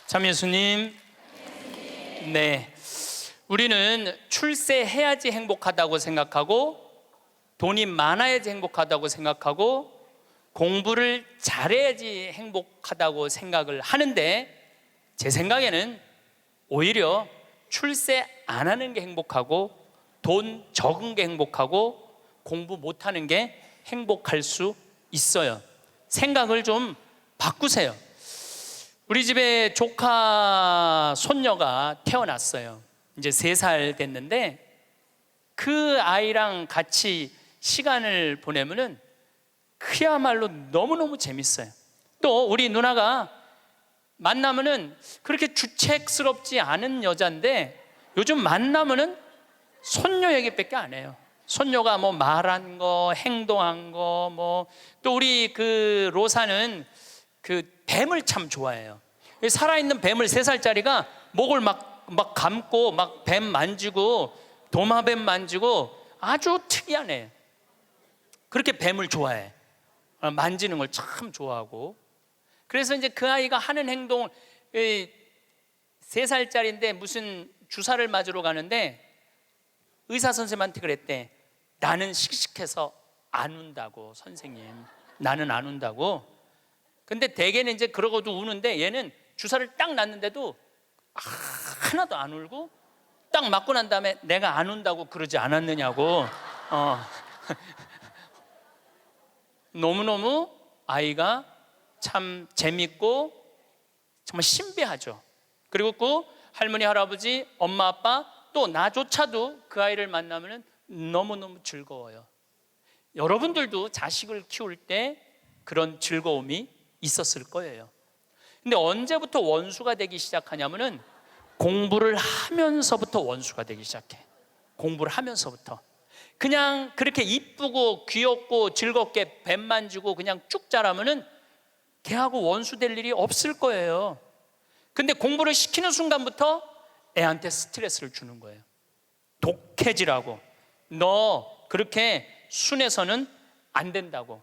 참 예수님, 네, 우리는 출세해야지 행복하다고 생각하고 돈이 많아야지 행복하다고 생각하고 공부를 잘해야지 행복하다고 생각을 하는데, 제 생각에는 오히려 출세 안 하는 게 행복하고 돈 적은 게 행복하고 공부 못하는 게 행복할 수 있어요. 생각을 좀 바꾸세요. 우리 집에 조카 손녀가 태어났어요. 이제 3살 됐는데 그 아이랑 같이 시간을 보내면은 그야말로 너무너무 재밌어요. 또 우리 누나가 만나면은 그렇게 주책스럽지 않은 여자인데 요즘 만나면은 손녀 얘기밖에 안 해요. 손녀가 뭐 말한 거, 행동한 거, 뭐 또 우리 그 로사는 그 뱀을 참 좋아해요. 살아있는 뱀을 3살짜리가 목을 막 감고 막 뱀 만지고 도마뱀 만지고 아주 특이한 애. 그렇게 뱀을 좋아해. 만지는 걸 참 좋아하고. 그래서 이제 그 아이가 하는 행동을 3살짜리인데 무슨 주사를 맞으러 가는데 의사 선생님한테 그랬대. 나는 씩씩해서 안 운다고, 선생님. 나는 안 운다고. 근데 대개는 이제 그러고도 우는데 얘는 주사를 딱 놨는데도 하나도 안 울고 딱 맞고 난 다음에 내가 안 운다고 그러지 않았느냐고. 너무너무 아이가 참 재밌고 정말 신비하죠. 그리고 그 할머니, 할아버지, 엄마, 아빠 또 나조차도 그 아이를 만나면 너무너무 즐거워요. 여러분들도 자식을 키울 때 그런 즐거움이 있었을 거예요. 근데 언제부터 원수가 되기 시작하냐면은 공부를 하면서부터 원수가 되기 시작해. 공부를 하면서부터. 그냥 그렇게 이쁘고 귀엽고 즐겁게 뱀 만지고 그냥 쭉 자라면은 걔하고 원수 될 일이 없을 거예요. 근데 공부를 시키는 순간부터 애한테 스트레스를 주는 거예요. 독해지라고. 너 그렇게 순해서는 안 된다고.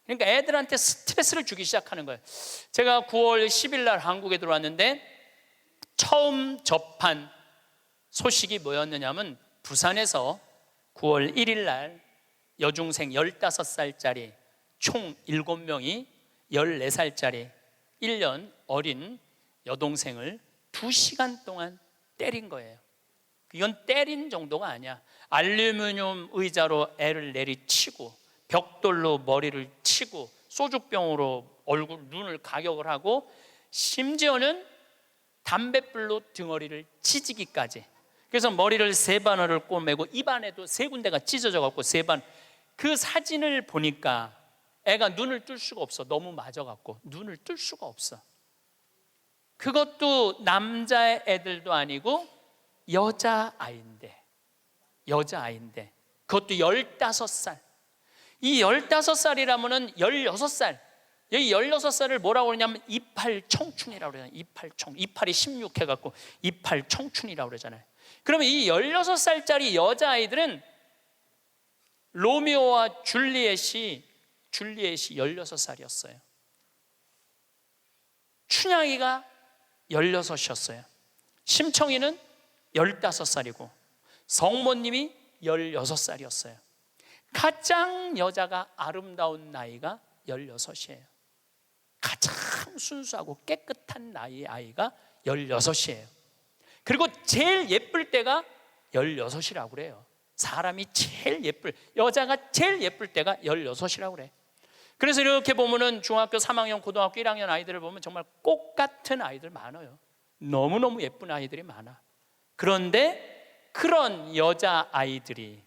그러니까 애들한테 스트레스를 주기 시작하는 거예요. 제가 9월 10일 날 한국에 들어왔는데 처음 접한 소식이 뭐였느냐면 부산에서 9월 1일 날 여중생 15살짜리 총 7명이 14살짜리 1년 어린 여동생을 2시간 동안 때린 거예요. 이건 때린 정도가 아니야. 알루미늄 의자로 애를 내리치고 벽돌로 머리를 치고 소주병으로 얼굴, 눈을 가격을 하고 심지어는 담뱃불로 등어리를 찢기까지. 그래서 머리를 3바늘을 꼬매고 입안에도 3군데가 찢어져 갖고 3번. 그 사진을 보니까 애가 눈을 뜰 수가 없어. 너무 맞아 갖고 눈을 뜰 수가 없어. 그것도 남자 애들도 아니고 여자아이인데 그것도 15살. 이 15살이라면은 16살. 여기 16살을 뭐라고 그러냐면 이팔 청춘이라고 그러잖아요. 이팔이 16 해갖고 이팔 청춘이라고 그러잖아요. 그러면 이 16살짜리 여자아이들은 로미오와 줄리엣이 16살이었어요. 춘향이가 16이었어요. 심청이는 15살이고 성모님이 16살이었어요. 가장 여자가 아름다운 나이가 16이에요. 가장 순수하고 깨끗한 나이의 아이가 16이에요. 그리고 제일 예쁠 때가 16이라고 그래요. 사람이 제일 여자가 제일 예쁠 때가 16이라고 그래. 그래서 이렇게 보면은 중학교 3학년, 고등학교 1학년 아이들을 보면 정말 꽃 같은 아이들 많아요. 너무너무 예쁜 아이들이 많아. 그런데 그런 여자 아이들이,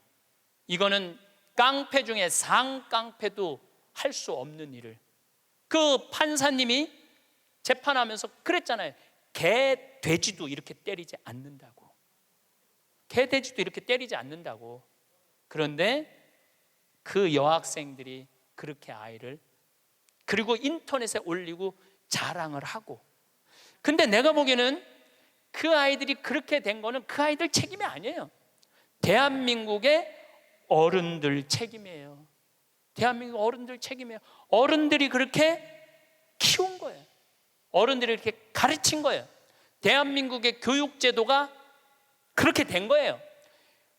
이거는 깡패 중에 상깡패도 할 수 없는 일을, 그 판사님이 재판하면서 그랬잖아요. 개, 돼지도 이렇게 때리지 않는다고. 개, 돼지도 이렇게 때리지 않는다고. 그런데 그 여학생들이 그렇게 아이를, 그리고 인터넷에 올리고 자랑을 하고. 근데 내가 보기에는 그 아이들이 그렇게 된 거는 그 아이들 책임이 아니에요. 대한민국의 어른들 책임이에요. 대한민국 어른들 책임이에요. 어른들이 그렇게 키운 거예요. 어른들이 그렇게 가르친 거예요. 대한민국의 교육제도가 그렇게 된 거예요.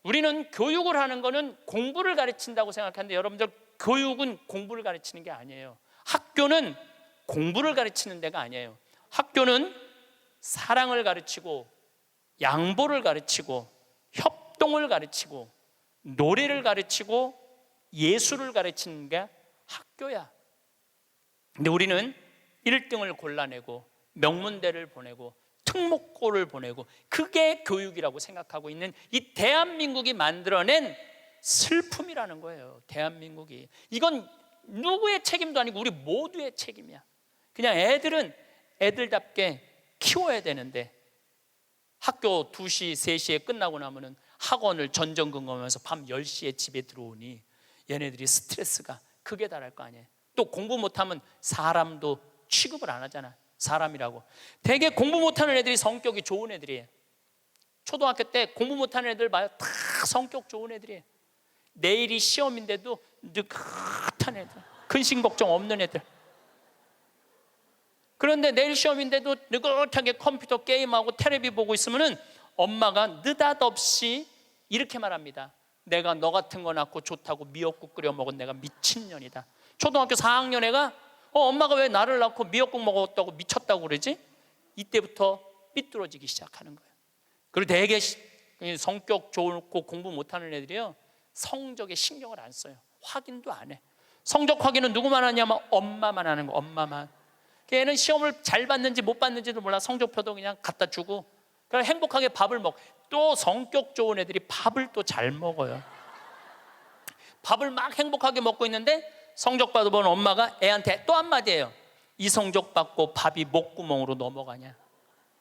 우리는 교육을 하는 거는 공부를 가르친다고 생각하는데 여러분들, 교육은 공부를 가르치는 게 아니에요. 학교는 공부를 가르치는 데가 아니에요. 학교는 사랑을 가르치고 양보를 가르치고 협동을 가르치고 노래를 가르치고 예술을 가르치는 게 학교야. 근데 우리는 1등을 골라내고 명문대를 보내고 특목고를 보내고 그게 교육이라고 생각하고 있는 이 대한민국이 만들어낸 슬픔이라는 거예요. 대한민국이. 이건 누구의 책임도 아니고 우리 모두의 책임이야. 그냥 애들은 애들답게 키워야 되는데 학교 2시, 3시에 끝나고 나면은 학원을 전전긍긍하면서 밤 10시에 집에 들어오니 얘네들이 스트레스가 극에 달할 거 아니에요. 또 공부 못하면 사람도 취급을 안 하잖아. 사람이라고. 되게 공부 못하는 애들이 성격이 좋은 애들이에요. 초등학교 때 공부 못하는 애들 봐요. 다 성격 좋은 애들이에요. 내일이 시험인데도 느긋한 애들, 근심 걱정 없는 애들. 그런데 내일 시험인데도 느긋하게 컴퓨터 게임하고 텔레비 보고 있으면은 엄마가 느닷없이 이렇게 말합니다. 내가 너 같은 거 낳고 좋다고 미역국 끓여 먹은 내가 미친년이다. 초등학교 4학년 애가 엄마가 왜 나를 낳고 미역국 먹었다고 미쳤다고 그러지? 이때부터 삐뚤어지기 시작하는 거예요. 그리고 되게 성격 좋고 공부 못하는 애들이요, 성적에 신경을 안 써요. 확인도 안 해. 성적 확인은 누구만 하냐면 엄마만 하는 거. 엄마만. 걔는 시험을 잘 봤는지 못 봤는지도 몰라. 성적표도 그냥 갖다 주고 그냥 행복하게 밥을 먹. 또 성격 좋은 애들이 밥을 또 잘 먹어요. 밥을 막 행복하게 먹고 있는데 성적 받아본 엄마가 애한테 또 한마디예요. 이 성적 받고 밥이 목구멍으로 넘어가냐?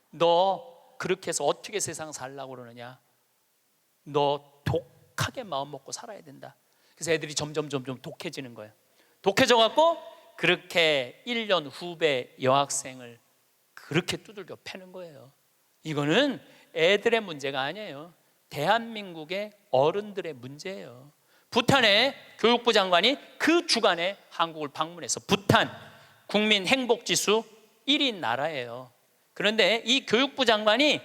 너 그렇게 해서 어떻게 세상 살라고 그러느냐? 너 독하게 마음 먹고 살아야 된다. 그래서 애들이 점점 독해지는 거예요. 독해져 갖고 그렇게 1년 후배 여학생을 그렇게 두들겨 패는 거예요. 이거는 애들의 문제가 아니에요. 대한민국의 어른들의 문제예요. 부탄의 교육부 장관이 그 주간에 한국을 방문해서, 부탄 국민 행복지수 1위 나라예요. 그런데 이 교육부 장관이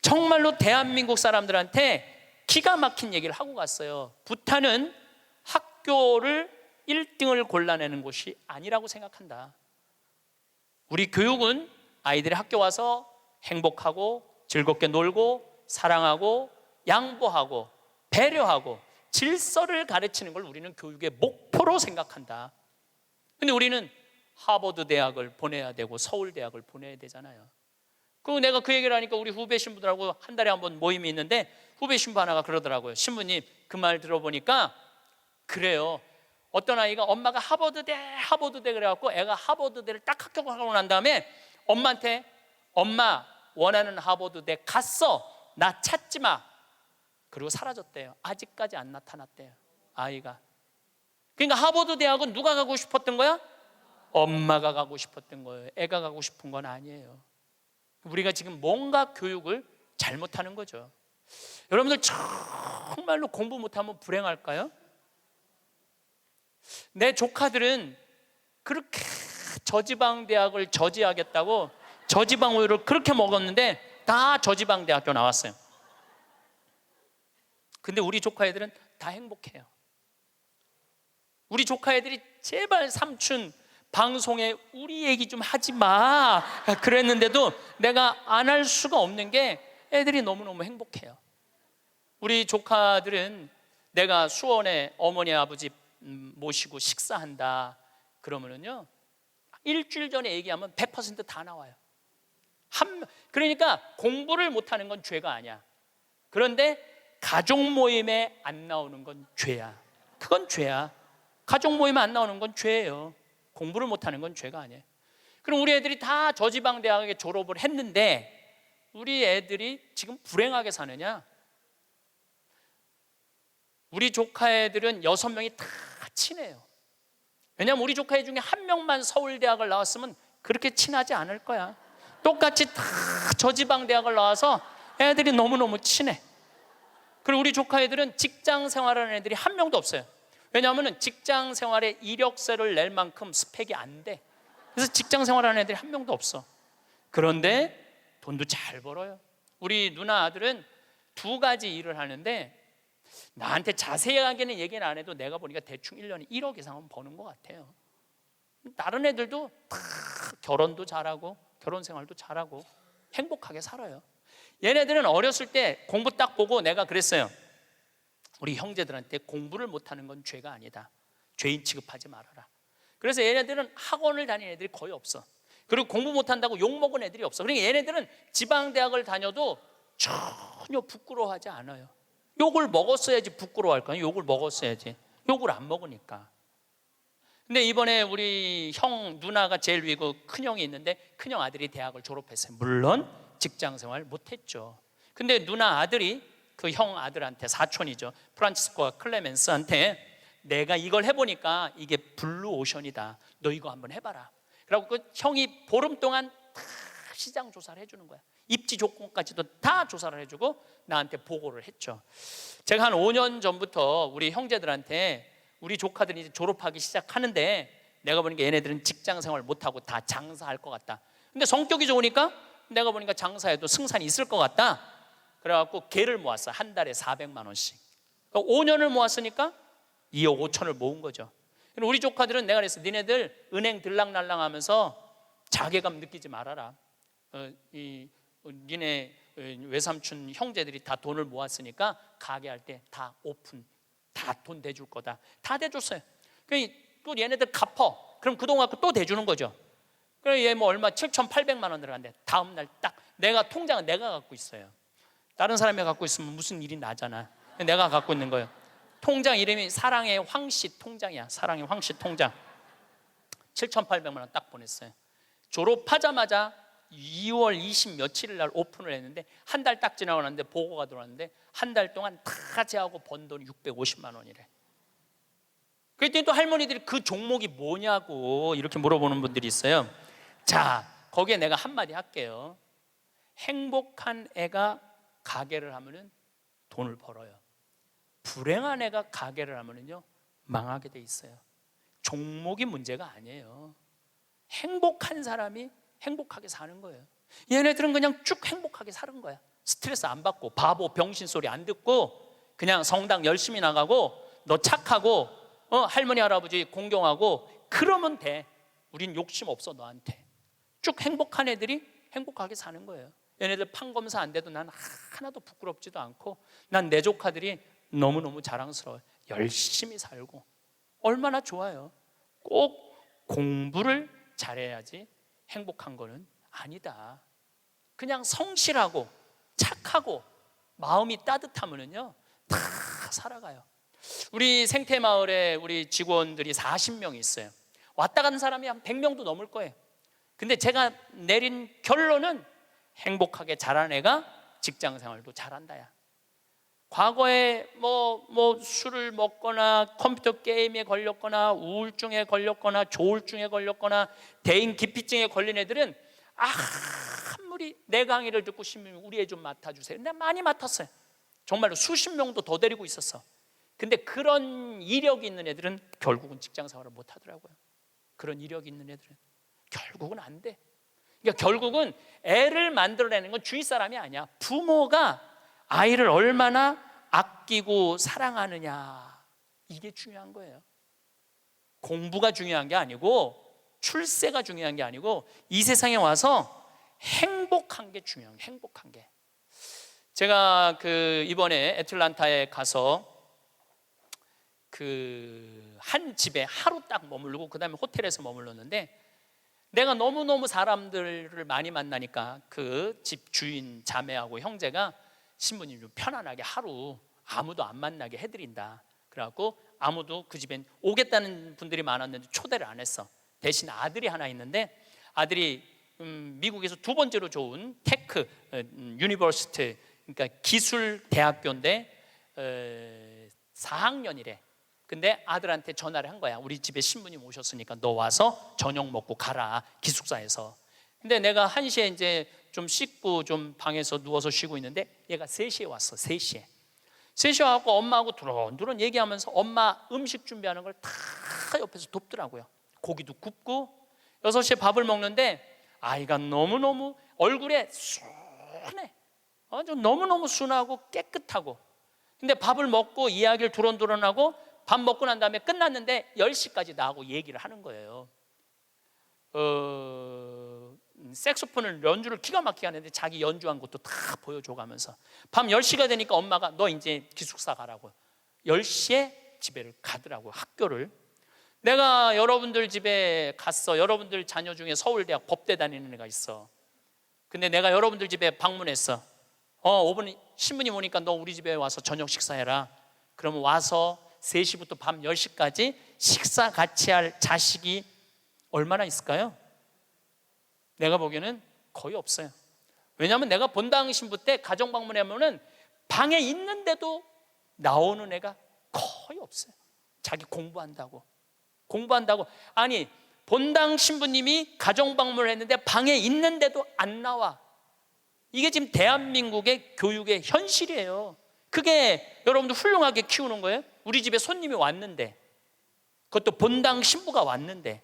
정말로 대한민국 사람들한테 기가 막힌 얘기를 하고 갔어요. 부탄은 학교를 1등을 골라내는 곳이 아니라고 생각한다. 우리 교육은 아이들이 학교 와서 행복하고 즐겁게 놀고 사랑하고 양보하고 배려하고 질서를 가르치는 걸 우리는 교육의 목표로 생각한다. 근데 우리는 하버드 대학을 보내야 되고 서울 대학을 보내야 되잖아요. 내가 그 얘기를 하니까 우리 후배 신부들하고 한 달에 한 번 모임이 있는데 후배 신부 하나가 그러더라고요. 신부님, 그 말 들어보니까 그래요. 어떤 아이가 엄마가 하버드대 그래갖고 애가 하버드대를 딱 합격하고 난 다음에 엄마한테 엄마 원하는 하버드대 갔어, 나 찾지 마. 그리고 사라졌대요. 아직까지 안 나타났대요, 아이가. 그러니까 하버드 대학은 누가 가고 싶었던 거야? 엄마가 가고 싶었던 거예요. 애가 가고 싶은 건 아니에요. 우리가 지금 뭔가 교육을 잘못하는 거죠. 여러분들 정말로 공부 못하면 불행할까요? 내 조카들은 그렇게 저지방 대학을 저지하겠다고 저지방 우유를 그렇게 먹었는데 다 저지방 대학교 나왔어요. 근데 우리 조카 애들은 다 행복해요. 우리 조카 애들이 제발 삼촌 방송에 우리 얘기 좀 하지 마 그랬는데도 내가 안 할 수가 없는 게 애들이 너무너무 행복해요. 우리 조카들은 내가 수원에 어머니 아버지 모시고 식사한다 그러면은요, 일주일 전에 얘기하면 100% 다 나와요. 그러니까 공부를 못하는 건 죄가 아니야. 그런데 가족 모임에 안 나오는 건 죄야. 그건 죄야. 가족 모임에 안 나오는 건 죄예요. 공부를 못하는 건 죄가 아니에요. 그럼 우리 애들이 다 저지방 대학에 졸업을 했는데 우리 애들이 지금 불행하게 사느냐? 우리 조카 애들은 6명이 다 친해요. 왜냐하면 우리 조카 애 중에 한 명만 서울대학을 나왔으면 그렇게 친하지 않을 거야. 똑같이 다 저지방 대학을 나와서 애들이 너무너무 친해. 그리고 우리 조카 애들은 직장 생활하는 애들이 한 명도 없어요. 왜냐하면 직장 생활에 이력서를 낼 만큼 스펙이 안 돼. 그래서 직장 생활하는 애들이 한 명도 없어. 그런데 돈도 잘 벌어요. 우리 누나 아들은 두 가지 일을 하는데 나한테 자세하게는 얘기는 안 해도 내가 보니까 대충 1년에 1억 이상은 버는 것 같아요. 다른 애들도 다 결혼도 잘하고 결혼 생활도 잘하고 행복하게 살아요. 얘네들은 어렸을 때 공부 딱 보고 내가 그랬어요. 우리 형제들한테 공부를 못하는 건 죄가 아니다. 죄인 취급하지 말아라. 그래서 얘네들은 학원을 다니는 애들이 거의 없어. 그리고 공부 못한다고 욕먹은 애들이 없어. 그러니까 얘네들은 지방대학을 다녀도 전혀 부끄러워하지 않아요. 욕을 먹었어야지 부끄러워할 거야. 욕을 먹었어야지. 욕을 안 먹으니까. 근데 이번에 우리 형 누나가 제일 위고 큰형이 있는데 큰형 아들이 대학을 졸업했어요. 물론 직장생활 못했죠. 근데 누나 아들이 그 형 아들한테, 사촌이죠, 프란치스코와 클레멘스한테 내가 이걸 해보니까 이게 블루오션이다, 너 이거 한번 해봐라. 그리고 그 형이 보름 동안 다 시장 조사를 해주는 거야. 입지 조건까지도 다 조사를 해주고 나한테 보고를 했죠. 제가 한 5년 전부터 우리 형제들한테 우리 조카들이 이제 졸업하기 시작하는데 내가 보니까 얘네들은 직장 생활 못하고 다 장사할 것 같다. 근데 성격이 좋으니까 내가 보니까 장사해도 승산이 있을 것 같다. 그래갖고 개를 모았어. 한 달에 400만 원씩. 5년을 모았으니까 2억 5천을 모은 거죠. 우리 조카들은 내가 그랬어. 니네들 은행 들락날락 하면서 자괴감 느끼지 말아라. 니네 외삼촌 형제들이 다 돈을 모았으니까 가게 할 때 다 오픈, 다 돈 대줄 거다. 다 대줬어요. 또 얘네들 갚어. 그럼 그 돈 갖고 또 대주는 거죠. 그래 얘 뭐 얼마 7,800만 원 들어간대. 다음 날 딱 내가 통장은 내가 갖고 있어요. 다른 사람이 갖고 있으면 무슨 일이 나잖아. 내가 갖고 있는 거예요. 통장 이름이 사랑의 황씨 통장이야. 사랑의 황씨 통장. 7,800만 원 딱 보냈어요. 졸업하자마자 2월 20 며칠 날 오픈을 했는데 한 달 딱 지나고 났는데 보고가 들어왔는데 한 달 동안 다 제하고 번 돈이 650만 원이래. 그랬더니 또 할머니들이 그 종목이 뭐냐고 이렇게 물어보는 분들이 있어요. 자, 거기에 내가 한마디 할게요. 행복한 애가 가게를 하면은 돈을 벌어요. 불행한 애가 가게를 하면은요 망하게 돼 있어요. 종목이 문제가 아니에요. 행복한 사람이 행복하게 사는 거예요. 얘네들은 그냥 쭉 행복하게 사는 거야. 스트레스 안 받고 바보 병신 소리 안 듣고 그냥 성당 열심히 나가고 너 착하고 할머니 할아버지 공경하고 그러면 돼. 우린 욕심 없어 너한테. 쭉 행복한 애들이 행복하게 사는 거예요. 얘네들 판검사 안 돼도 난 하나도 부끄럽지도 않고 난 내 조카들이 너무너무 자랑스러워요. 열심히 살고 얼마나 좋아요. 꼭 공부를 잘해야지 행복한 거는 아니다. 그냥 성실하고 착하고 마음이 따뜻하면은요 다 살아가요. 우리 생태마을에 우리 직원들이 40명이 있어요. 왔다 간 사람이 한 100명도 넘을 거예요. 근데 제가 내린 결론은 행복하게 자란 애가 직장생활도 잘한다야. 과거에 뭐 술을 먹거나 컴퓨터 게임에 걸렸거나 우울증에 걸렸거나 조울증에 걸렸거나 대인 기피증에 걸린 애들은 아무리 내 강의를 듣고 싶으면 우리 애 좀 맡아주세요. 내가 많이 맡았어요. 정말로 수십 명도 더 데리고 있었어. 근데 그런 이력이 있는 애들은 결국은 직장생활을 못 하더라고요. 그런 이력이 있는 애들은 결국은 안 돼. 그러니까 결국은 애를 만들어내는 건 주위 사람이 아니야. 부모가 아이를 얼마나 아끼고 사랑하느냐, 이게 중요한 거예요. 공부가 중요한 게 아니고 출세가 중요한 게 아니고 이 세상에 와서 행복한 게 중요한 게, 행복한 게. 제가 이번에 애틀란타에 가서 한 집에 하루 딱 머물고 그 다음에 호텔에서 머물렀는데 내가 너무너무 사람들을 많이 만나니까 그 집 주인 자매하고 형제가 신부님 좀 편안하게 하루 아무도 안 만나게 해드린다. 그래갖고 아무도 그 집엔 오겠다는 분들이 많았는데 초대를 안 했어. 대신 아들이 하나 있는데 아들이 미국에서 두 번째로 좋은 테크 유니버시티, 그러니까 기술 대학교인데 4학년이래. 근데 아들한테 전화를 한 거야. 우리 집에 신부님 오셨으니까 너 와서 저녁 먹고 가라, 기숙사에서. 근데 내가 1시에 이제 좀 씻고 좀 방에서 누워서 쉬고 있는데 얘가 3시에 왔어. 3시에 와갖고 엄마하고 두런두런 얘기하면서 엄마 음식 준비하는 걸 다 옆에서 돕더라고요. 고기도 굽고 6시에 밥을 먹는데 아이가 너무너무 얼굴에 순해. 아주 너무너무 순하고 깨끗하고. 근데 밥을 먹고 이야기를 두런두런하고 밥 먹고 난 다음에 끝났는데 10시까지 나하고 얘기를 하는 거예요. 색소폰을 연주를 기가 막히게 하는데 자기 연주한 것도 다 보여줘가면서 밤 10시가 되니까 엄마가 너 이제 기숙사 가라고 10시에 집에를 가더라고, 학교를. 내가 여러분들 집에 갔어. 여러분들 자녀 중에 서울대학 법대 다니는 애가 있어. 근데 내가 여러분들 집에 방문했어. 5분 신부님 오니까 너 우리 집에 와서 저녁 식사해라. 그러면 와서 3시부터 밤 10시까지 식사 같이 할 자식이 얼마나 있을까요? 내가 보기에는 거의 없어요. 왜냐하면 내가 본당 신부 때 가정 방문하면은 방에 있는데도 나오는 애가 거의 없어요. 자기 공부한다고. 아니, 본당 신부님이 가정 방문을 했는데 방에 있는데도 안 나와. 이게 지금 대한민국의 교육의 현실이에요. 그게 여러분들 훌륭하게 키우는 거예요? 우리 집에 손님이 왔는데, 그것도 본당 신부가 왔는데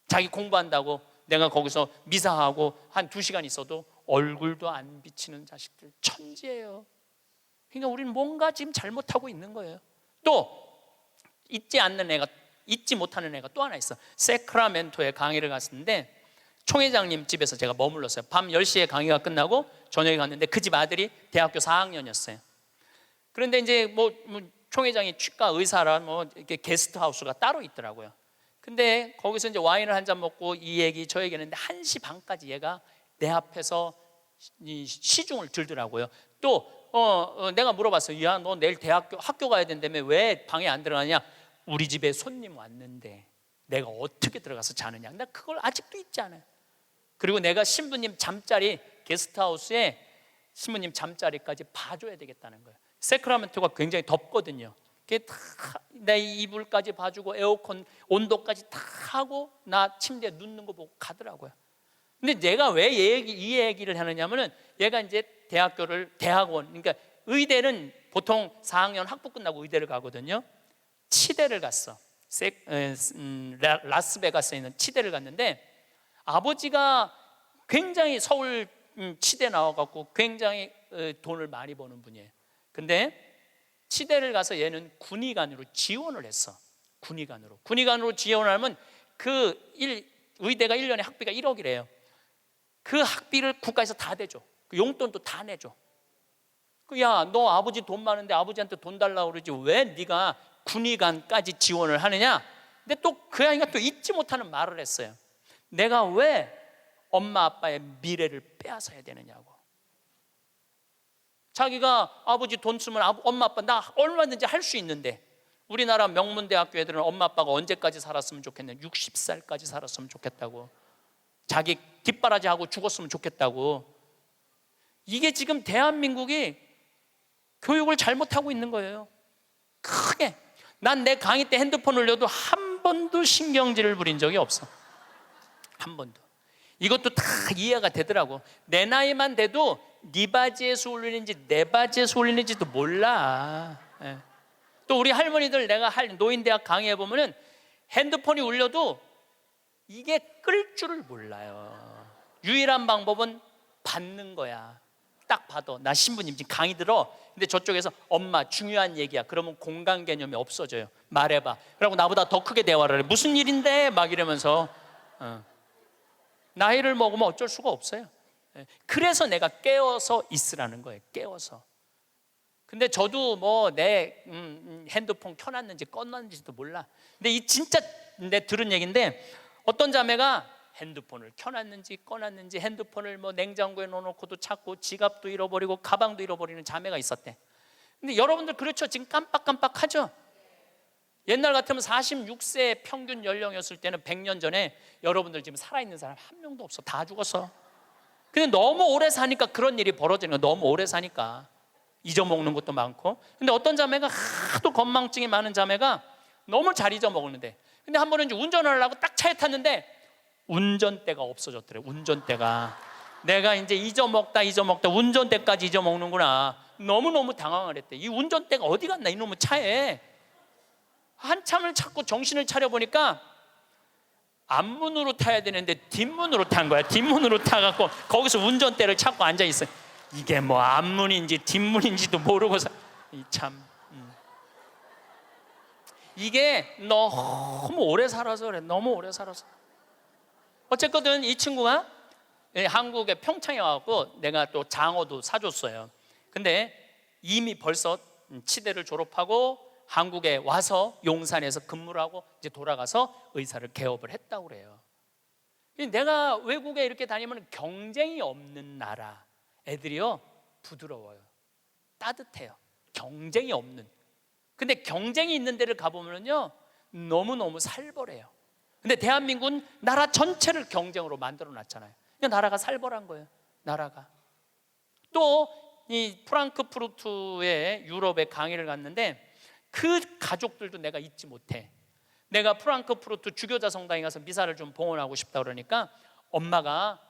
자기 공부한다고 내가 거기서 미사하고 한 2시간 있어도 얼굴도 안 비치는 자식들 천지예요. 그러니까 우리는 뭔가 지금 잘못하고 있는 거예요. 또 잊지 못하는 애가 또 하나 있어. 세크라멘토에 강의를 갔는데 총회장님 집에서 제가 머물렀어요. 밤 10시에 강의가 끝나고 저녁에 갔는데 그 집 아들이 대학교 4학년이었어요. 그런데 이제 뭐 총회장이 치과 의사라 이렇게 게스트하우스가 따로 있더라고요. 근데 거기서 이제 와인을 한 잔 먹고 이 얘기 저 얘기 했는데 1시 반까지 얘가 내 앞에서 이 시중을 들더라고요. 또 내가 물어봤어요. 야, 너 내일 학교 가야 된다며 왜 방에 안 들어가냐? 우리 집에 손님 왔는데 내가 어떻게 들어가서 자느냐? 나 그걸 아직도 잊지 않아요. 그리고 내가 신부님 잠자리 게스트하우스에 신부님 잠자리까지 봐줘야 되겠다는 거예요. 세크라멘토가 굉장히 덥거든요. 내 이불까지 봐주고 에어컨 온도까지 다 하고 나 침대에 눕는 거 보고 가더라고요. 근데 내가 왜 이 얘기를 하느냐면은 얘가 이제 대학원, 그러니까 의대는 보통 4학년 학부 끝나고 의대를 가거든요. 치대를 갔어. 라스베가스에 있는 치대를 갔는데 아버지가 굉장히 서울 치대 나와갖고 굉장히 돈을 많이 버는 분이에요. 근데 치대를 가서 얘는 군의관으로 지원을 했어. 군의관으로 지원하면 의대가 1년에 학비가 1억이래요. 그 학비를 국가에서 다 대줘. 그 용돈도 다 내줘. 야, 너 아버지 돈 많은데 아버지한테 돈 달라고 그러지 왜 네가 군의관까지 지원을 하느냐? 근데 또 그 아이가 또 잊지 못하는 말을 했어요. 내가 왜 엄마 아빠의 미래를 빼앗아야 되느냐고. 자기가 아버지 돈 쓰면 엄마 아빠 나 얼마든지 할 수 있는데 우리나라 명문대학교 애들은 엄마 아빠가 언제까지 살았으면 좋겠냐? 60살까지 살았으면 좋겠다고. 자기 뒷바라지하고 죽었으면 좋겠다고. 이게 지금 대한민국이 교육을 잘못하고 있는 거예요. 크게. 난 내 강의 때 핸드폰 올려도 한 번도 신경질을 부린 적이 없어. 한 번도. 이것도 다 이해가 되더라고. 내 나이만 돼도 네 바지에서 올리는지 내 바지에서 올리는지도 몰라. 예. 또 우리 할머니들 내가 노인대학 강의해 보면은 핸드폰이 울려도 이게 끌 줄을 몰라요. 유일한 방법은 받는 거야. 딱 봐도 나 신부님 지금 강의 들어. 근데 저쪽에서 엄마 중요한 얘기야. 그러면 공간 개념이 없어져요. 말해봐. 그러고 나보다 더 크게 대화를 해. 무슨 일인데? 막 이러면서 나이를 먹으면 어쩔 수가 없어요. 그래서 내가 깨어서 있으라는 거예요. 깨어서. 근데 저도 뭐 내 핸드폰 켜놨는지 꺼놨는지도 몰라. 근데 이 진짜 내 들은 얘기인데 어떤 자매가 핸드폰을 켜놨는지 꺼놨는지 핸드폰을 뭐 냉장고에 넣어놓고도 찾고 지갑도 잃어버리고 가방도 잃어버리는 자매가 있었대. 근데 여러분들 그렇죠? 지금 깜빡깜빡하죠? 옛날 같으면 46세 평균 연령이었을 때는 100년 전에 여러분들 지금 살아있는 사람 한 명도 없어. 다 죽었어. 근데 너무 오래 사니까 그런 일이 벌어지는 거야. 너무 오래 사니까 잊어먹는 것도 많고. 근데 어떤 자매가 하도 건망증이 많은 자매가 너무 잘 잊어먹는데, 근데 한 번은 이제 운전을 하려고 딱 차에 탔는데 운전대가 없어졌더래. 운전대가. 내가 이제 잊어먹다 운전대까지 잊어먹는구나. 너무너무 당황을 했대. 이 운전대가 어디 갔나 이놈의 차에. 한참을 찾고 정신을 차려보니까 앞문으로 타야 되는데 뒷문으로 탄 거야. 뒷문으로 타갖고 거기서 운전대를 찾고 앉아 있어. 이게 뭐 앞문인지 뒷문인지도 모르고서 참 이게 너무 오래 살아서 그래. 너무 오래 살아서. 어쨌거든 이 친구가 한국에 평창에 와갖고 내가 또 장어도 사줬어요. 근데 이미 벌써 치대를 졸업하고 한국에 와서 용산에서 근무를 하고 이제 돌아가서 의사를 개업을 했다고 그래요. 내가 외국에 이렇게 다니면 경쟁이 없는 나라 애들이요 부드러워요, 따뜻해요. 경쟁이 없는. 근데 경쟁이 있는 데를 가보면요 너무너무 살벌해요. 근데 대한민국은 나라 전체를 경쟁으로 만들어 놨잖아요. 나라가 살벌한 거예요. 나라가. 또 이 프랑크푸르트에 유럽에 강의를 갔는데 그 가족들도 내가 잊지 못해. 내가 프랑크푸르트 주교자 성당에 가서 미사를 좀 봉헌하고 싶다 그러니까 엄마가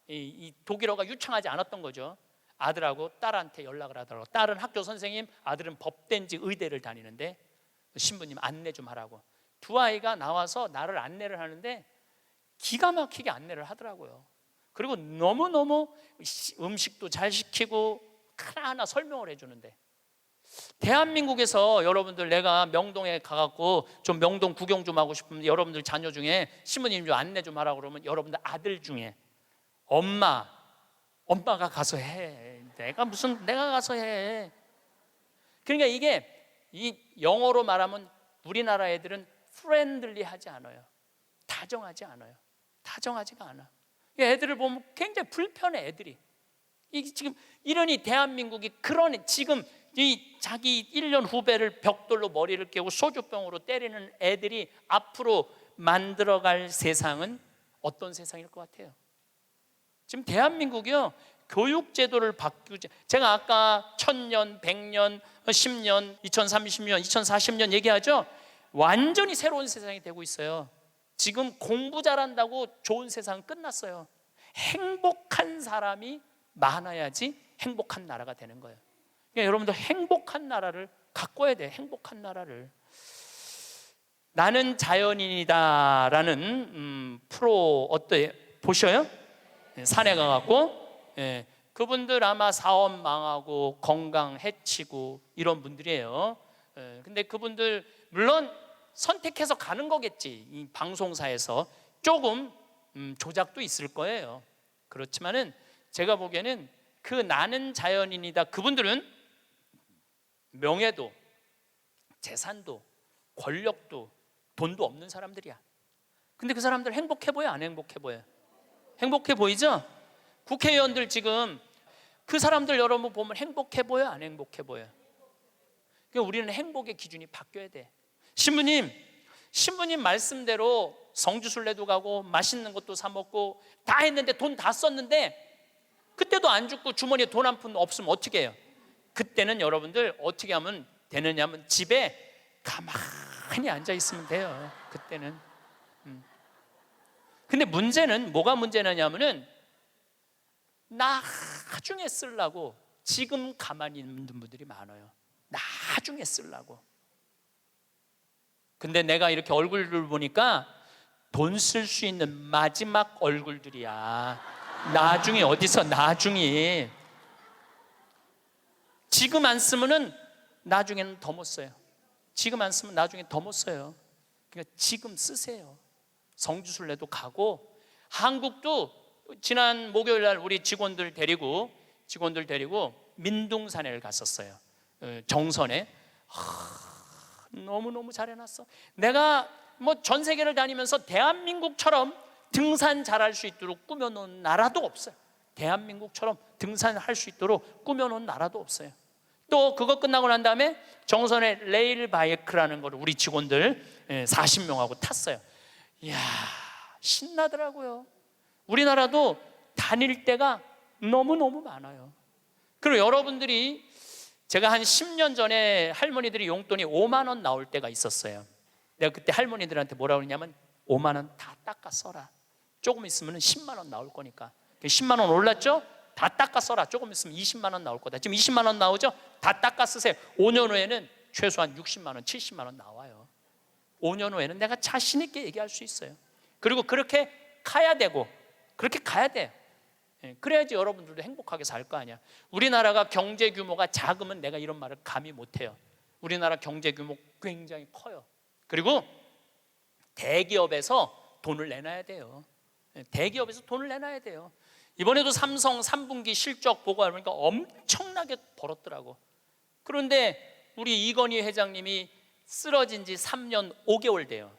이 독일어가 유창하지 않았던 거죠. 아들하고 딸한테 연락을 하더라고. 딸은 학교 선생님, 아들은 법대인지 의대를 다니는데 신부님 안내 좀 하라고. 두 아이가 나와서 나를 안내를 하는데 기가 막히게 안내를 하더라고요. 그리고 너무너무 음식도 잘 시키고 하나하나 설명을 해주는데, 대한민국에서 여러분들 내가 명동에 가갖고 좀 명동 구경 좀 하고 싶으면 여러분들 자녀 중에 신부님 좀 안내 좀 하라고 그러면 여러분들 아들 중에 엄마가 가서 해. 내가 가서 해. 그러니까 이게 이 영어로 말하면 우리나라 애들은 프렌들리하지 않아요. 다정하지 않아요. 다정하지가 않아. 애들을 보면 굉장히 불편해. 애들이 이 지금 이러니 대한민국이 그런 지금 이 자기 1년 후배를 벽돌로 머리를 깨고 소주병으로 때리는 애들이 앞으로 만들어갈 세상은 어떤 세상일 것 같아요? 지금 대한민국이요 교육 제도를 바꾸지. 제가 아까 1000년, 100년, 10년, 2030년, 2040년 얘기하죠. 완전히 새로운 세상이 되고 있어요. 지금 공부 잘한다고 좋은 세상은 끝났어요. 행복한 사람이 많아야지 행복한 나라가 되는 거예요. 그러니까 여러분들 행복한 나라를 가꿔야 돼. 행복한 나라를. 나는 자연인이다 라는 프로 어때요? 보셔요? 산에 가갖고 그분들 아마 사업 망하고 건강 해치고 이런 분들이에요. 근데 그분들 물론 선택해서 가는 거겠지. 이 방송사에서 조금 조작도 있을 거예요. 그렇지만은 제가 보기에는 그 나는 자연인이다 그분들은 명예도 재산도 권력도 돈도 없는 사람들이야. 근데 그 사람들 행복해 보여 안 행복해 보여? 행복해 보이죠? 국회의원들 지금 그 사람들 여러분 보면 행복해 보여 안 행복해 보여? 그러니까 우리는 행복의 기준이 바뀌어야 돼. 신부님 말씀대로 성주순례도 가고 맛있는 것도 사 먹고 다 했는데 돈 다 썼는데 그때도 안 죽고 주머니에 돈 한 푼 없으면 어떻게 해요? 그때는 여러분들 어떻게 하면 되느냐면 집에 가만히 앉아 있으면 돼요. 그때는. 근데 문제는 뭐가 문제냐면은 나중에 쓰려고 지금 가만히 있는 분들이 많아요. 나중에 쓰려고. 근데 내가 이렇게 얼굴을 보니까 돈 쓸 수 있는 마지막 얼굴들이야. 나중에 어디서 나중에. 지금 안 쓰면은 나중에는 더 못 써요. 지금 안 쓰면 나중에 더 못 써요. 그러니까 지금 쓰세요. 성주순례도 가고 한국도 지난 목요일 날 우리 직원들 데리고 민둥산에를 갔었어요. 정선에. 너무너무 잘 해놨어. 내가 뭐 전 세계를 다니면서 대한민국처럼 등산 잘할 수 있도록 꾸며놓은 나라도 없어요. 대한민국처럼 등산할 수 있도록 꾸며놓은 나라도 없어요. 또 그거 끝나고 난 다음에 정선에 레일 바이크라는 걸 우리 직원들 40명하고 탔어요. 이야 신나더라고요. 우리나라도 다닐 때가 너무너무 많아요. 그리고 여러분들이 제가 한 10년 전에 할머니들이 용돈이 5만 원 나올 때가 있었어요. 내가 그때 할머니들한테 뭐라고 그러냐면 5만 원 다 닦아 써라. 조금 있으면 10만 원 나올 거니까. 10만 원 올랐죠? 다 닦아 써라. 조금 있으면 20만 원 나올 거다. 지금 20만 원 나오죠? 다 닦아 쓰세요. 5년 후에는 최소한 60만 원, 70만 원 나와요. 5년 후에는 내가 자신 있게 얘기할 수 있어요. 그리고 그렇게 가야 되고 그렇게 가야 돼요. 그래야지 여러분들도 행복하게 살 거 아니야. 우리나라가 경제 규모가 작으면 내가 이런 말을 감히 못해요. 우리나라 경제 규모 굉장히 커요. 그리고 대기업에서 돈을 내놔야 돼요. 대기업에서 돈을 내놔야 돼요. 이번에도 삼성 3분기 실적 보고하니까 엄청나게 벌었더라고. 그런데 우리 이건희 회장님이 쓰러진 지 3년 5개월 돼요.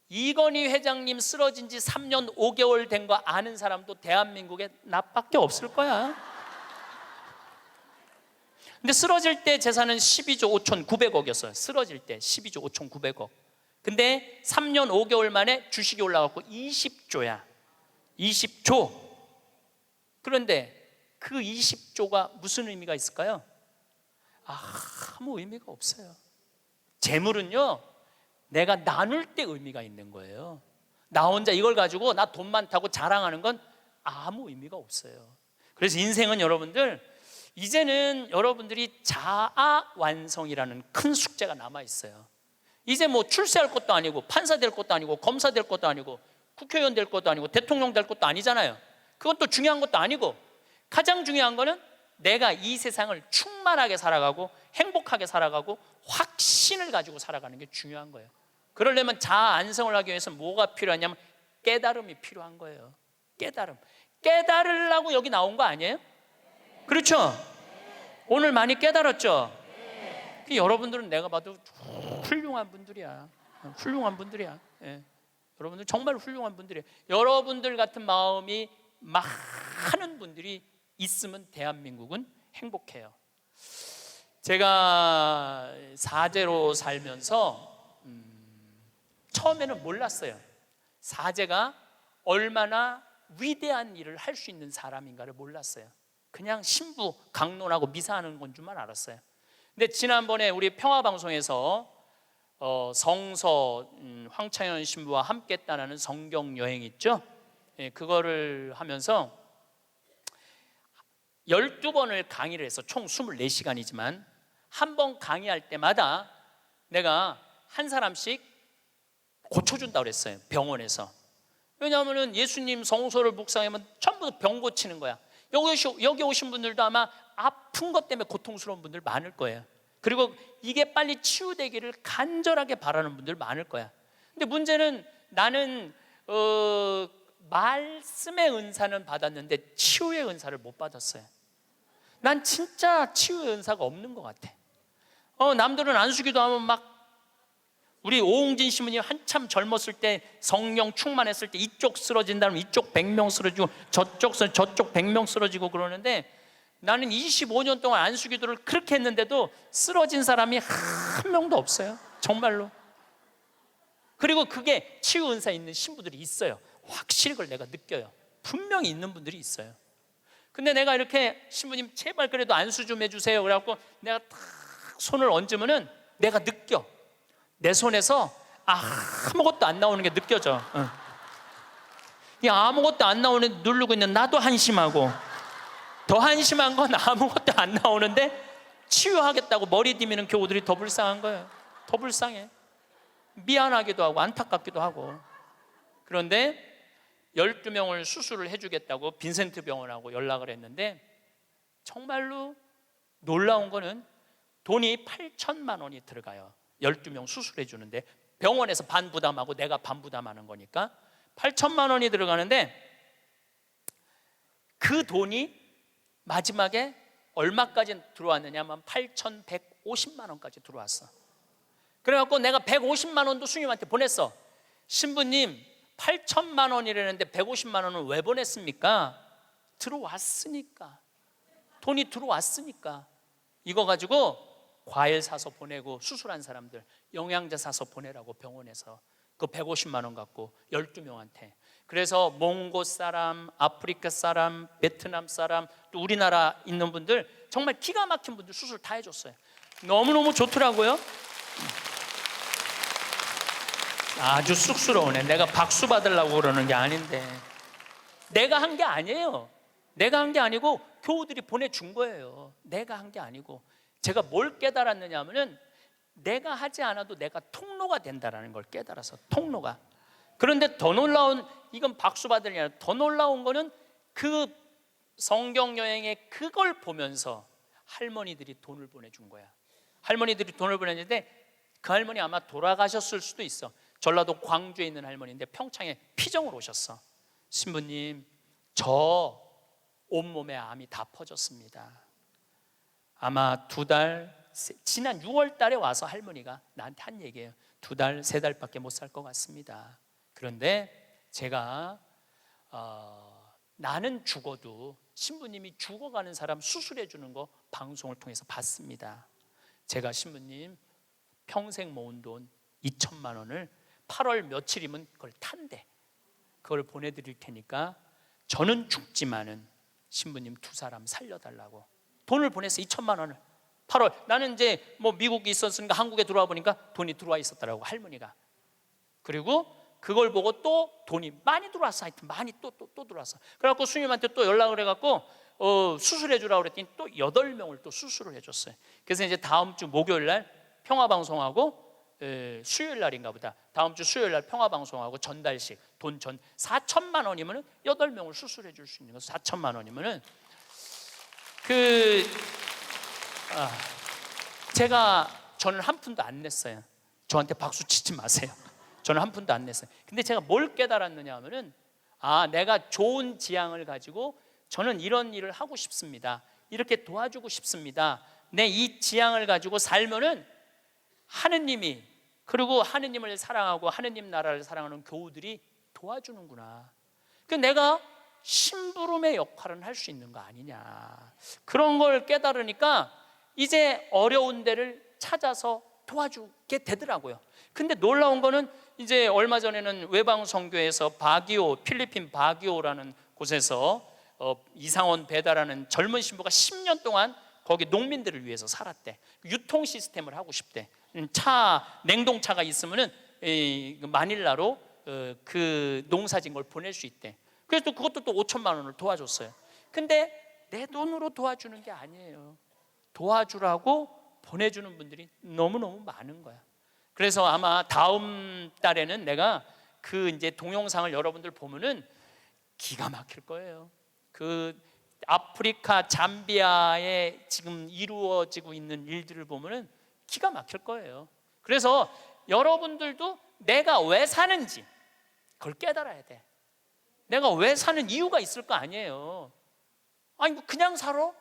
이건희 회장님 쓰러진 지 3년 5개월 된 거 아는 사람도 대한민국에 나밖에 없을 거야. 근데 쓰러질 때 재산은 12조 5,900억이었어요. 쓰러질 때 12조 5,900억. 근데 3년 5개월 만에 주식이 올라갔고 20조야. 20조. 그런데 그 20조가 무슨 의미가 있을까요? 아무 의미가 없어요. 재물은요, 내가 나눌 때 의미가 있는 거예요. 나 혼자 이걸 가지고 나 돈 많다고 자랑하는 건 아무 의미가 없어요. 그래서 인생은 여러분들, 이제는 여러분들이 자아 완성이라는 큰 숙제가 남아 있어요. 이제 뭐 출세할 것도 아니고 판사 될 것도 아니고 검사 될 것도 아니고 국회의원 될 것도 아니고 대통령 될 것도 아니잖아요. 그건 또 중요한 것도 아니고, 가장 중요한 거는 내가 이 세상을 충만하게 살아가고 행복하게 살아가고 확신을 가지고 살아가는 게 중요한 거예요. 그러려면 자아 안성을 하기 위해서 뭐가 필요하냐면 깨달음이 필요한 거예요. 깨달음. 깨달으려고 여기 나온 거 아니에요? 그렇죠? 오늘 많이 깨달았죠? 여러분들은 내가 봐도 훌륭한 분들이야. 훌륭한 분들이야. 예. 여러분들 정말 훌륭한 분들이에요. 여러분들 같은 마음이 많은 분들이 있으면 대한민국은 행복해요. 제가 사제로 살면서 처음에는 몰랐어요. 사제가 얼마나 위대한 일을 할 수 있는 사람인가를 몰랐어요. 그냥 신부 강론하고 미사하는 건 줄만 알았어요. 근데 지난번에 우리 평화방송에서 성서 황창현 신부와 함께 따라는 성경 여행 있죠? 예, 그거를 하면서 12번을 강의를 해서 총 24시간이지만 한 번 강의할 때마다 내가 한 사람씩 고쳐준다고 그랬어요. 병원에서. 왜냐하면 예수님 성서를 묵상하면 전부 병 고치는 거야. 여기 오신 분들도 아마 아픈 것 때문에 고통스러운 분들 많을 거예요. 그리고 이게 빨리 치유되기를 간절하게 바라는 분들 많을 거야. 근데 문제는 나는 말씀의 은사는 받았는데 치유의 은사를 못 받았어요. 난 진짜 치유의 은사가 없는 것 같아. 남들은 안수기도 하면 막, 우리 오홍진 신부님 한참 젊었을 때 성령 충만했을 때 이쪽 쓰러진다면 이쪽 100명 쓰러지고 저쪽 100명 쓰러지고 그러는데, 나는 25년 동안 안수기도를 그렇게 했는데도 쓰러진 사람이 한 명도 없어요. 정말로. 그리고 그게 치유 은사 있는 신부들이 있어요. 확실히 그걸 내가 느껴요. 분명히 있는 분들이 있어요. 근데 내가 이렇게 신부님 제발 그래도 안수 좀 해주세요 그래갖고 내가 탁 손을 얹으면은 내가 느껴. 내 손에서 아무것도 안 나오는 게 느껴져. 이 아무것도 안 나오는 누르고 있는 나도 한심하고, 더 한심한 건 아무것도 안 나오는데 치유하겠다고 머리 디미는 교우들이 더 불쌍한 거예요. 더 불쌍해. 미안하기도 하고 안타깝기도 하고. 그런데 12명을 수술을 해주겠다고 빈센트 병원하고 연락을 했는데, 정말로 놀라운 거는 돈이 8천만 원이 들어가요. 12명 수술해 주는데 병원에서 반 부담하고 내가 반 부담하는 거니까 8천만 원이 들어가는데, 그 돈이 마지막에 얼마까지 들어왔느냐면 8,150만 원까지 들어왔어. 그래갖고 내가 150만 원도 스님한테 보냈어. 신부님 8천만 원이라는데 150만 원은 왜 보냈습니까? 들어왔으니까. 돈이 들어왔으니까. 이거 가지고 과일 사서 보내고, 수술한 사람들 영양제 사서 보내라고 병원에서 그 150만 원 갖고 12명한테. 그래서 몽고 사람, 아프리카 사람, 베트남 사람, 또 우리나라 있는 분들 정말 기가 막힌 분들 수술 다 해줬어요. 너무너무 좋더라고요. 아주 쑥스러우네. 내가 박수 받으려고 그러는 게 아닌데. 내가 한 게 아니에요. 내가 한 게 아니고 교우들이 보내준 거예요. 내가 한 게 아니고. 제가 뭘 깨달았느냐 하면은 내가 하지 않아도 내가 통로가 된다는 걸 깨달아서. 통로가. 그런데 더 놀라운, 이건 박수 받을 일 아니라 더 놀라운 거는 그 성경 여행에 그걸 보면서 할머니들이 돈을 보내준 거야. 할머니들이 돈을 보냈는데 그 할머니 아마 돌아가셨을 수도 있어. 전라도 광주에 있는 할머니인데 평창에 피정을 오셨어. 신부님, 저 온몸에 암이 다 퍼졌습니다. 아마 2달, 지난 6월 달에 와서 할머니가 나한테 한 얘기예요. 2달, 3달밖에 못 살 것 같습니다. 그런데 제가 나는 죽어도 신부님이 죽어가는 사람 수술해 주는 거 방송을 통해서 봤습니다. 제가 신부님 평생 모은 돈 2천만 원을 8월 며칠이면 그걸 탄대. 그걸 보내드릴 테니까 저는 죽지만은 신부님 2사람 살려달라고 돈을 보냈어. 2천만 원을 8월. 나는 이제 뭐 미국에 있었으니까 한국에 들어와 보니까 돈이 들어와 있었더라고, 할머니가. 그리고 그걸 보고 또 돈이 많이 들어왔어. 하여튼 많이 또 들어왔어. 그래갖고 수님한테 또 연락을 해갖고 수술해 주라고 그랬더니 또 8명을 또 수술을 해줬어요. 그래서 이제 다음 주 목요일 날 평화방송하고 수요일 날인가 보다. 다음 주 수요일 날 평화방송하고 전달식 돈 4천만 원이면 8명을 수술해 줄 수 있는 거. 4천만 원이면은 저는 한 푼도 안 냈어요. 저한테 박수 치지 마세요. 저는 한 푼도 안 냈어요. 근데 제가 뭘 깨달았느냐 하면은 내가 좋은 지향을 가지고 저는 이런 일을 하고 싶습니다. 이렇게 도와주고 싶습니다. 내 이 지향을 가지고 살면은 하느님이, 그리고 하느님을 사랑하고 하느님 나라를 사랑하는 교우들이 도와주는구나. 내가 심부름의 역할은 할 수 있는 거 아니냐. 그런 걸 깨달으니까 이제 어려운 데를 찾아서 도와주게 되더라고요. 근데 놀라운 거는 이제 얼마 전에는 외방선교에서 필리핀 바기오라는 곳에서 이상원 배다라는 젊은 신부가 10년 동안 거기 농민들을 위해서 살았대. 유통 시스템을 하고 싶대. 냉동차가 있으면은 마닐라로 그 농사진 걸 보낼 수 있대. 그래서 그것도 또 5천만 원을 도와줬어요. 근데 내 돈으로 도와주는 게 아니에요. 도와주라고 보내주는 분들이 너무너무 많은 거야. 그래서 아마 다음 달에는 내가 그 이제 동영상을 여러분들 보면은 기가 막힐 거예요. 그 아프리카 잠비아에 지금 이루어지고 있는 일들을 보면은 기가 막힐 거예요. 그래서 여러분들도 내가 왜 사는지 그걸 깨달아야 돼. 내가 왜 사는 이유가 있을 거 아니에요. 아니 뭐 그냥 살아?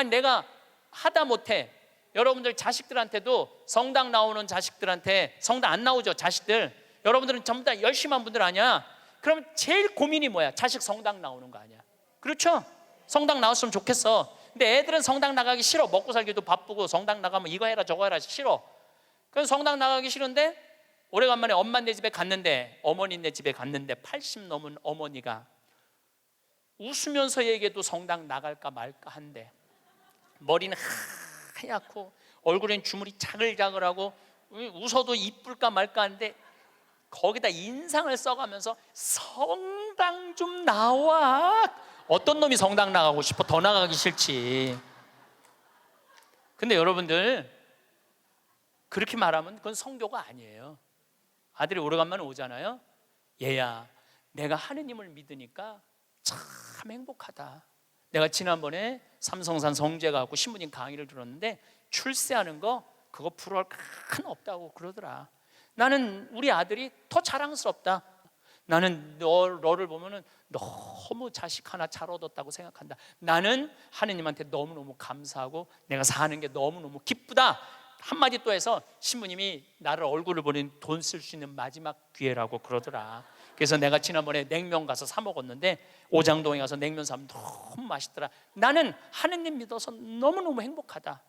내가 하다못해 여러분들 자식들한테도, 성당 나오는 자식들한테, 성당 안 나오죠 자식들, 여러분들은 전부 다 열심히 한 분들 아니야? 그럼 제일 고민이 뭐야? 자식 성당 나오는 거 아니야? 그렇죠? 성당 나왔으면 좋겠어. 근데 애들은 성당 나가기 싫어. 먹고 살기도 바쁘고 성당 나가면 이거 해라 저거 해라 싫어. 그래서 성당 나가기 싫은데 오래간만에 엄마네 집에 갔는데, 어머니네 집에 갔는데 80 넘은 어머니가 웃으면서 얘기해도 성당 나갈까 말까 한데, 머리는 하얗고 얼굴엔 주물이 자글자글하고 웃어도 이쁠까 말까 하는데 거기다 인상을 써가면서 성당 좀 나와. 어떤 놈이 성당 나가고 싶어? 더 나가기 싫지. 근데 여러분들 그렇게 말하면 그건 성교가 아니에요. 아들이 오래간만에 오잖아요. 얘야, 내가 하느님을 믿으니까 참 행복하다. 내가 지난번에 삼성산 성제 가고 신부님 강의를 들었는데 출세하는 거 그거 부러울 큰 없다고 그러더라. 나는 우리 아들이 더 자랑스럽다. 나는 너를 보면은 너무 자식 하나 잘 얻었다고 생각한다. 나는 하느님한테 너무너무 감사하고 내가 사는 게 너무너무 기쁘다. 한마디 또 해서 신부님이 나를 얼굴을 보는 돈 쓸 수 있는 마지막 기회라고 그러더라. 그래서 내가 지난번에 냉면 가서 사 먹었는데 오장동에 가서 냉면 사면 너무 맛있더라. 나는 하느님 믿어서 너무너무 행복하다.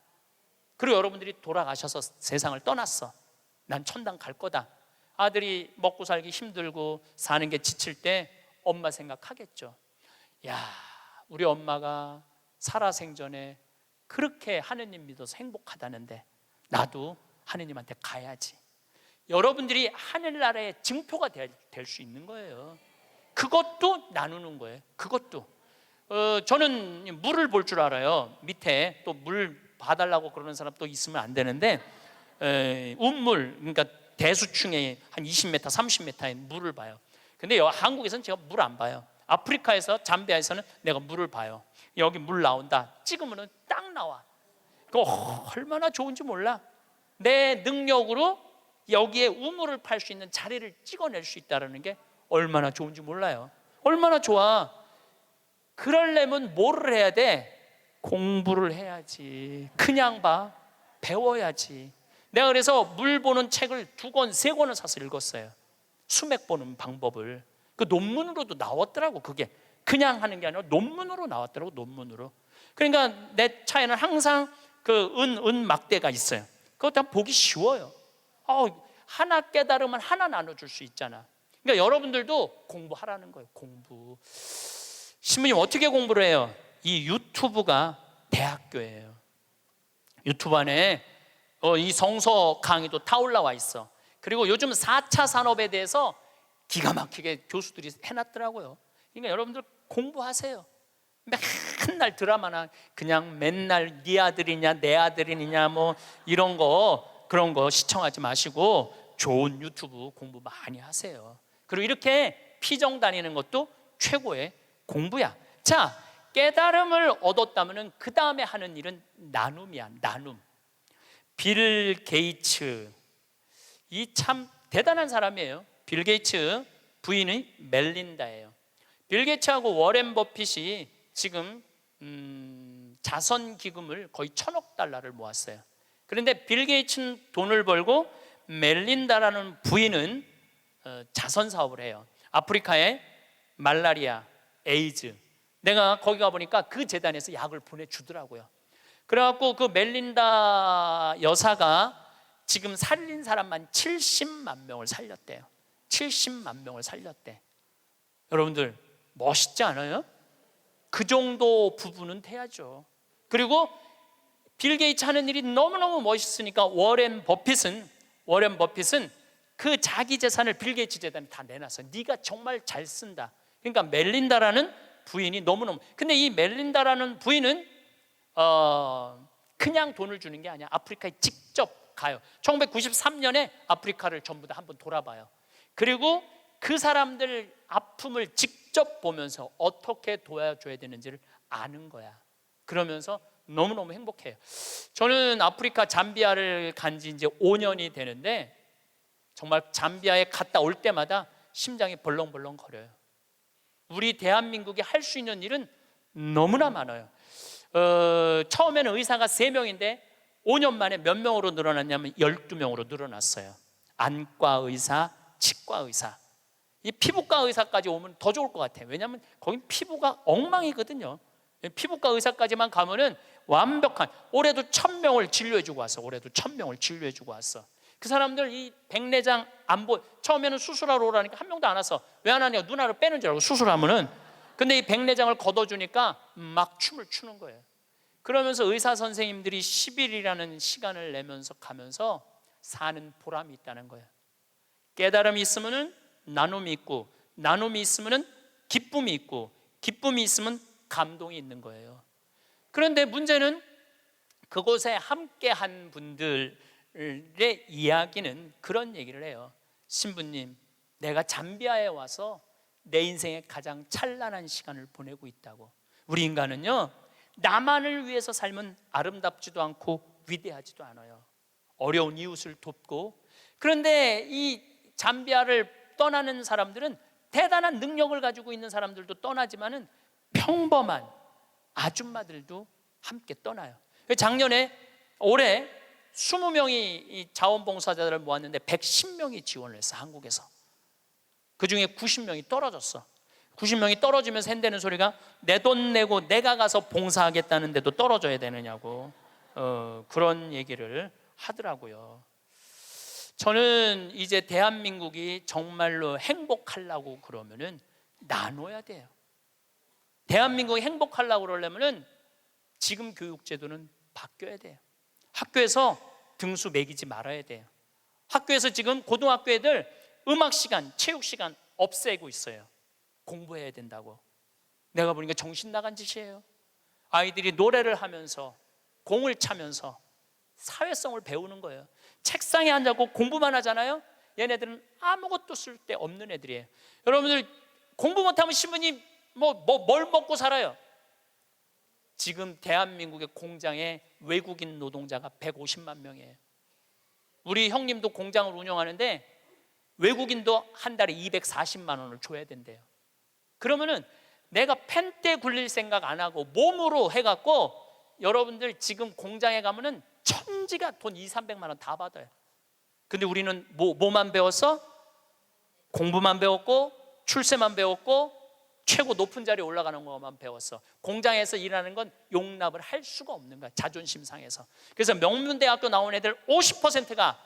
그리고 여러분들이 돌아가셔서 세상을 떠났어. 난 천당 갈 거다. 아들이 먹고 살기 힘들고 사는 게 지칠 때 엄마 생각하겠죠. 야, 우리 엄마가 살아생전에 그렇게 하느님 믿어서 행복하다는데 나도 하느님한테 가야지. 여러분들이 하늘나라의 증표가 될 수 있는 거예요. 그것도 나누는 거예요. 그것도 저는 물을 볼 줄 알아요. 밑에 또 물 봐달라고 그러는 사람 또 있으면 안 되는데 운물, 그러니까 대수층에 한 20m, 30m의 물을 봐요. 근데 한국에서는 제가 물 안 봐요. 아프리카에서, 잠비아에서는 내가 물을 봐요. 여기 물 나온다, 찍으면 딱 나와. 그거 얼마나 좋은지 몰라. 내 능력으로 여기에 우물을 팔 수 있는 자리를 찍어낼 수 있다는 게 얼마나 좋은지 몰라요. 얼마나 좋아. 그러려면 뭐를 해야 돼? 공부를 해야지. 그냥 봐. 배워야지. 내가 그래서 물 보는 책을 2권, 3권을 사서 읽었어요. 수맥 보는 방법을. 그 논문으로도 나왔더라고. 그게 그냥 하는 게 아니라 논문으로 나왔더라고. 논문으로. 그러니까 내 차에는 항상 그 은 막대가 있어요. 그것도 보기 쉬워요. 하나 깨달으면 하나 나눠줄 수 있잖아. 그러니까 여러분들도 공부하라는 거예요. 공부. 신부님 어떻게 공부를 해요? 이 유튜브가 대학교예요. 유튜브 안에 이 성서 강의도 다 올라와 있어. 그리고 요즘 4차 산업에 대해서 기가 막히게 교수들이 해놨더라고요. 그러니까 여러분들 공부하세요. 맨날 드라마나 그냥 맨날 네 아들이냐 내 아들이냐 뭐 이런 거 그런 거 시청하지 마시고 좋은 유튜브 공부 많이 하세요. 그리고 이렇게 피정 다니는 것도 최고의 공부야. 자, 깨달음을 얻었다면 그 다음에 하는 일은 나눔이야. 나눔. 빌 게이츠, 이 참 대단한 사람이에요. 빌 게이츠 부인이 멜린다예요. 빌 게이츠하고 워렌 버핏이 지금 자선 기금을 거의 $1,000억 모았어요. 그런데 빌 게이츠는 돈을 벌고 멜린다라는 부인은 자선 사업을 해요. 아프리카에 말라리아, 에이즈, 내가 거기 가보니까 그 재단에서 약을 보내주더라고요. 그래갖고 그 멜린다 여사가 지금 살린 사람만 70만 명을 살렸대요. 70만 명을 살렸대. 여러분들 멋있지 않아요? 그 정도 부분은 돼야죠. 그리고 빌 게이츠 하는 일이 너무너무 멋있으니까 워렌 버핏은 그 자기 재산을 빌 게이츠 재단에 다 내놨어요. 네가 정말 잘 쓴다. 그러니까 멜린다라는 부인이 너무너무, 근데 이 멜린다라는 부인은 그냥 돈을 주는 게 아니야. 아프리카에 직접 가요. 1993년에 아프리카를 전부 다 한번 돌아봐요. 그리고 그 사람들 아픔을 직접 보면서 어떻게 도와줘야 되는지를 아는 거야. 그러면서 너무너무 행복해요. 저는 아프리카 잠비아를 간 지 이제 5년이 되는데 정말 잠비아에 갔다 올 때마다 심장이 벌렁벌렁 거려요. 우리 대한민국이 할 수 있는 일은 너무나 많아요. 처음에는 의사가 3명인데 5년 만에 몇 명으로 늘어났냐면 12명으로 늘어났어요. 안과 의사, 치과 의사, 이 피부과 의사까지 오면 더 좋을 것 같아요. 왜냐하면 거긴 피부가 엉망이거든요. 피부과 의사까지만 가면은 완벽한, 올해도 1,000명을 진료해주고 왔어. 올해도 1,000명을 진료해주고 왔어. 그 사람들 이 백내장 안 보여. 처음에는 수술하러 오라니까 한 명도 안 와서 왜 안 하냐, 눈알을 빼는 줄 알고 수술하면은. 근데 이 백내장을 걷어주니까 막 춤을 추는 거예요. 그러면서 의사 선생님들이 10일이라는 시간을 내면서 가면서 사는 보람이 있다는 거예요. 깨달음이 있으면은 나눔이 있고, 나눔이 있으면은 기쁨이 있고, 기쁨이 있으면 감동이 있는 거예요. 그런데 문제는 그곳에 함께한 분들의 이야기는 그런 얘기를 해요. 신부님, 내가 잠비아에 와서 내 인생의 가장 찬란한 시간을 보내고 있다고. 우리 인간은요, 나만을 위해서 살면 아름답지도 않고 위대하지도 않아요. 어려운 이웃을 돕고. 그런데 이 잠비아를 떠나는 사람들은 대단한 능력을 가지고 있는 사람들도 떠나지만은 평범한 아줌마들도 함께 떠나요. 올해 20명이 자원봉사자들을 모았는데 110명이 지원을 했어. 한국에서. 그 중에 90명이 떨어졌어. 90명이 떨어지면서 한다는 소리가 내 돈 내고 내가 가서 봉사하겠다는데도 떨어져야 되느냐고 그런 얘기를 하더라고요. 저는 이제 대한민국이 정말로 행복하려고 그러면은 나눠야 돼요. 대한민국이 행복하려고 그러려면은 지금 교육제도는 바뀌어야 돼요. 학교에서 등수 매기지 말아야 돼요. 학교에서 지금 고등학교 애들 음악 시간, 체육 시간 없애고 있어요. 공부해야 된다고. 내가 보니까 정신 나간 짓이에요. 아이들이 노래를 하면서 공을 차면서 사회성을 배우는 거예요. 책상에 앉아고 공부만 하잖아요. 얘네들은 아무것도 쓸데 없는 애들이에요. 여러분들 공부 못하면 신부님 뭘 먹고 살아요? 지금 대한민국의 공장에 외국인 노동자가 150만 명이에요. 우리 형님도 공장을 운영하는데 외국인도 한 달에 240만 원을 줘야 된대요. 그러면은 내가 펜대 굴릴 생각 안 하고 몸으로 해갖고, 여러분들 지금 공장에 가면은 천지가 돈 200~300만 원 다 받아요. 근데 우리는 뭐만 배웠어? 공부만 배웠고 출세만 배웠고 최고 높은 자리에 올라가는 것만 배웠어. 공장에서 일하는 건 용납을 할 수가 없는 거야, 자존심 상해서. 그래서 명문대학교 나온 애들 50%가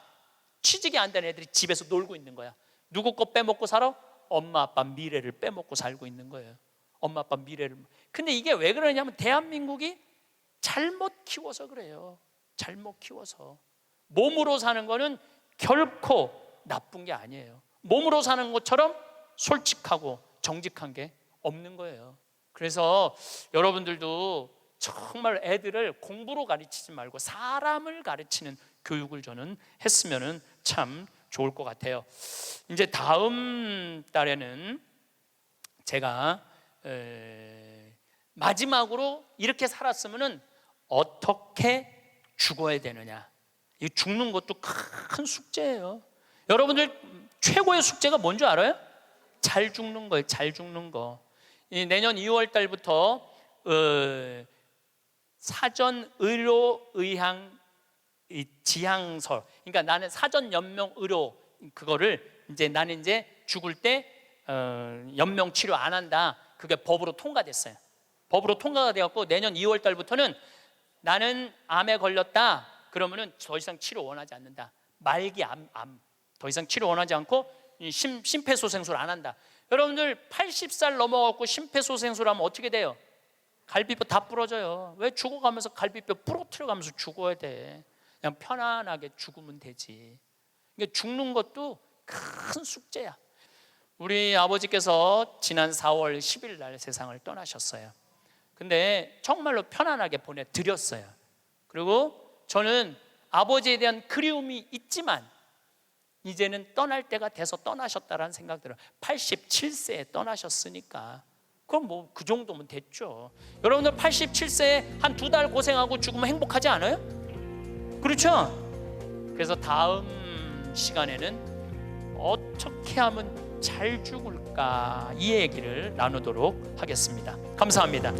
취직이 안 된 애들이 집에서 놀고 있는 거야. 누구 거 빼먹고 살아? 엄마 아빠 미래를 빼먹고 살고 있는 거예요. 엄마 아빠 미래를. 근데 이게 왜 그러냐면 대한민국이 잘못 키워서 그래요. 잘못 키워서. 몸으로 사는 거는 결코 나쁜 게 아니에요. 몸으로 사는 것처럼 솔직하고 정직한 게 없는 거예요. 그래서 여러분들도 정말 애들을 공부로 가르치지 말고 사람을 가르치는 교육을 저는 했으면 참 좋을 것 같아요. 이제 다음 달에는 제가 마지막으로 이렇게 살았으면 어떻게 죽어야 되느냐. 이 죽는 것도 큰 숙제예요. 여러분들 최고의 숙제가 뭔 줄 알아요? 잘 죽는 거예요. 잘 죽는 거. 내년 2월 달부터 사전 의료 의학 지향서, 그러니까 나는 사전 연명 의료, 그거를 이제 나는 이제 죽을 때 연명 치료 안 한다. 그게 법으로 통과됐어요. 법으로 통과가 되었고 내년 2월 달부터는 나는 암에 걸렸다. 그러면은 더 이상 치료 원하지 않는다. 말기 암 더 이상 치료 원하지 않고 심폐소생술 안 한다. 여러분들 80살 넘어갖고 심폐소생술 하면 어떻게 돼요? 갈비뼈 다 부러져요. 왜 죽어가면서 갈비뼈 부러뜨려가면서 죽어야 돼? 그냥 편안하게 죽으면 되지. 그러니까 죽는 것도 큰 숙제야. 우리 아버지께서 지난 4월 10일 날 세상을 떠나셨어요. 근데 정말로 편안하게 보내드렸어요. 그리고 저는 아버지에 대한 그리움이 있지만 이제는 떠날 때가 돼서 떠나셨다라는 생각 들어요. 87세에 떠나셨으니까 그럼 뭐 그 정도면 됐죠. 여러분들 87세에 한 2달 고생하고 죽으면 행복하지 않아요? 그렇죠? 그래서 다음 시간에는 어떻게 하면 잘 죽을까, 이 얘기를 나누도록 하겠습니다. 감사합니다.